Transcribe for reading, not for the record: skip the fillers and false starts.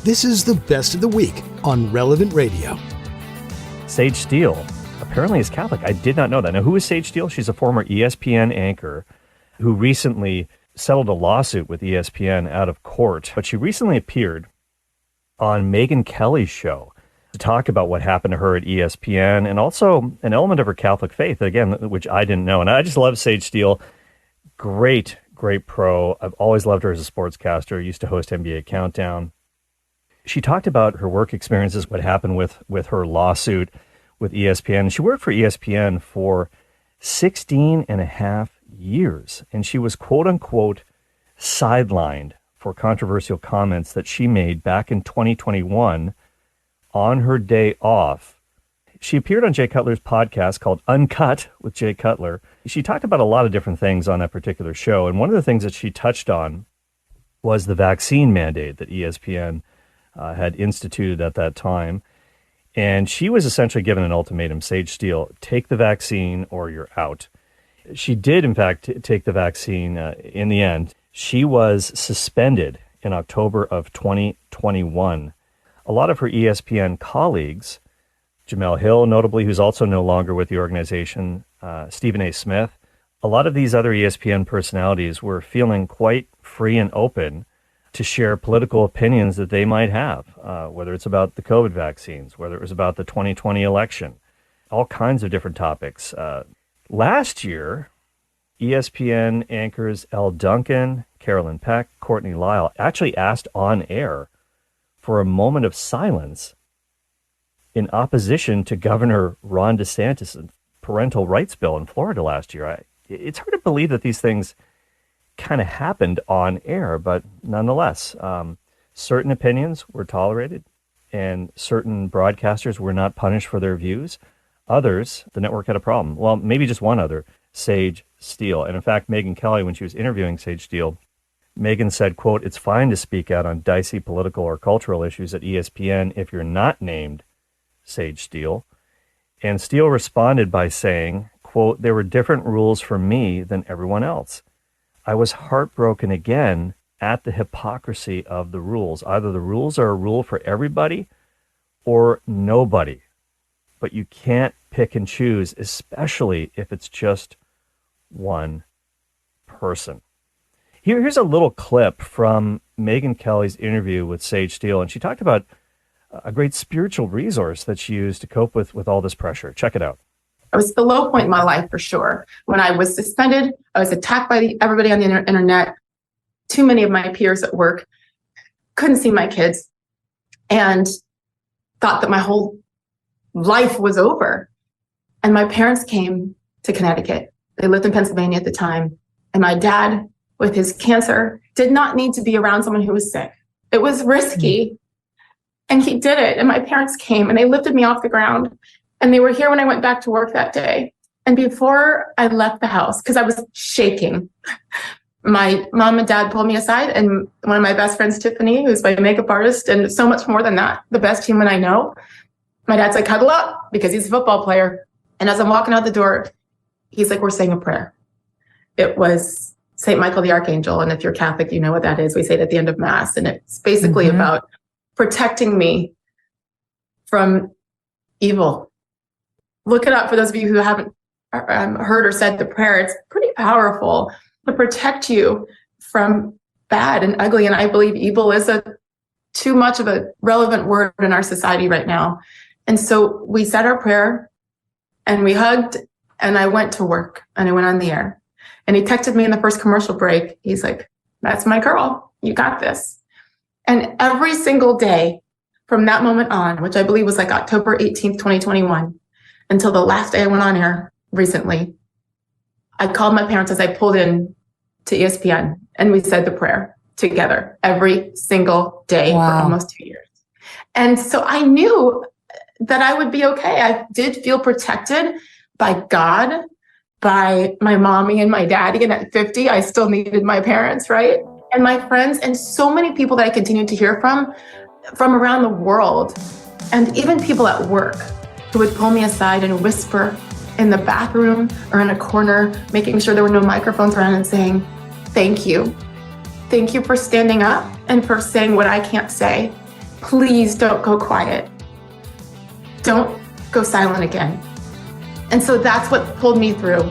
This is the best of the week on Relevant Radio. Sage Steele apparently is Catholic. I did not know that. Now, who is Sage Steele? She's a former ESPN anchor who recently settled a lawsuit with ESPN out of court. But she recently appeared on Megyn Kelly's show to talk about what happened to her at ESPN and also an element of her Catholic faith, again, which I didn't know. And I just love Sage Steele. Great pro. I've always loved her as a sportscaster. Used to host NBA Countdown. She talked about her work experiences, what happened with her lawsuit with ESPN. She worked for ESPN for 16 and a half years, and she was quote-unquote sidelined for controversial comments that she made back in 2021 on her day off. She appeared on Jay Cutler's podcast called Uncut with Jay Cutler. She talked about a lot of different things on that particular show, and one of the things that she touched on was the vaccine mandate that ESPN had instituted at that time. And she was essentially given an ultimatum, Sage Steele, take the vaccine or you're out. She did, in fact, take the vaccine in the end. She was suspended in October of 2021. A lot of her ESPN colleagues, Jamel Hill, notably, who's also no longer with the organization, Stephen A. Smith, a lot of these other ESPN personalities were feeling quite free and open to share political opinions that they might have, whether it's about the COVID vaccines, whether it was about the 2020 election, all kinds of different topics. Last year, ESPN anchors Elle Duncan, Carolyn Peck, Courtney Lyle actually asked on air for a moment of silence in opposition to Governor Ron DeSantis' parental rights bill in Florida last year. It's hard to believe that these things kind of happened on air, but nonetheless, certain opinions were tolerated and certain broadcasters were not punished for their views. Others, the network had a problem. Well, maybe just one other, Sage Steele. And in fact, Megyn Kelly, when she was interviewing Sage Steele, Megyn said, quote, "It's fine to speak out on dicey political or cultural issues at ESPN if you're not named Sage Steele." And Steele responded by saying, quote, "There were different rules for me than everyone else. I was heartbroken again at the hypocrisy of the rules. Either the rules are a rule for everybody or nobody. But you can't pick and choose, especially if it's just one person." Here's a little clip from Megyn Kelly's interview with Sage Steele, and she talked about a great spiritual resource that she used to cope with all this pressure. Check it out. It was the low point in my life for sure. When I was suspended, I was attacked by everybody on the internet. Too many of my peers at work couldn't see my kids and thought that my whole life was over. And my parents came to Connecticut. They lived in Pennsylvania at the time. And my dad, with his cancer, did not need to be around someone who was sick. It was risky. And he did it. And my parents came and they lifted me off the ground. And they were here when I went back to work that day. And before I left the house, because I was shaking, my mom and dad pulled me aside, and one of my best friends, Tiffany, who's my makeup artist, and so much more than that, the best human I know, my dad's like, "Cuddle up," because he's a football player. And as I'm walking out the door, he's like, "We're saying a prayer." It was St. Michael the Archangel. And if you're Catholic, you know what that is. We say it at the end of Mass. And it's basically about protecting me from evil. Look it up for those of you who haven't heard or said the prayer. It's pretty powerful to protect you from bad and ugly. And I believe evil is too much of a relevant word in our society right now. And so we said our prayer and we hugged, and I went to work and I went on the air. And he texted me in the first commercial break. He's like, "That's my girl. You got this." And every single day from that moment on, which I believe was like October 18th, 2021, until the last day I went on air recently, I called my parents as I pulled in to ESPN, and we said the prayer together every single day for almost 2 years. And so I knew that I would be okay. I did feel protected by God, by my mommy and my daddy. And at 50, I still needed my parents, right? And my friends, and so many people that I continued to hear from around the world, and even people at work who would pull me aside and whisper in the bathroom or in a corner, making sure there were no microphones around, and saying, "Thank you. Thank you for standing up and for saying what I can't say. please don't go quiet. Don't go silent again. And so that's what pulled me through.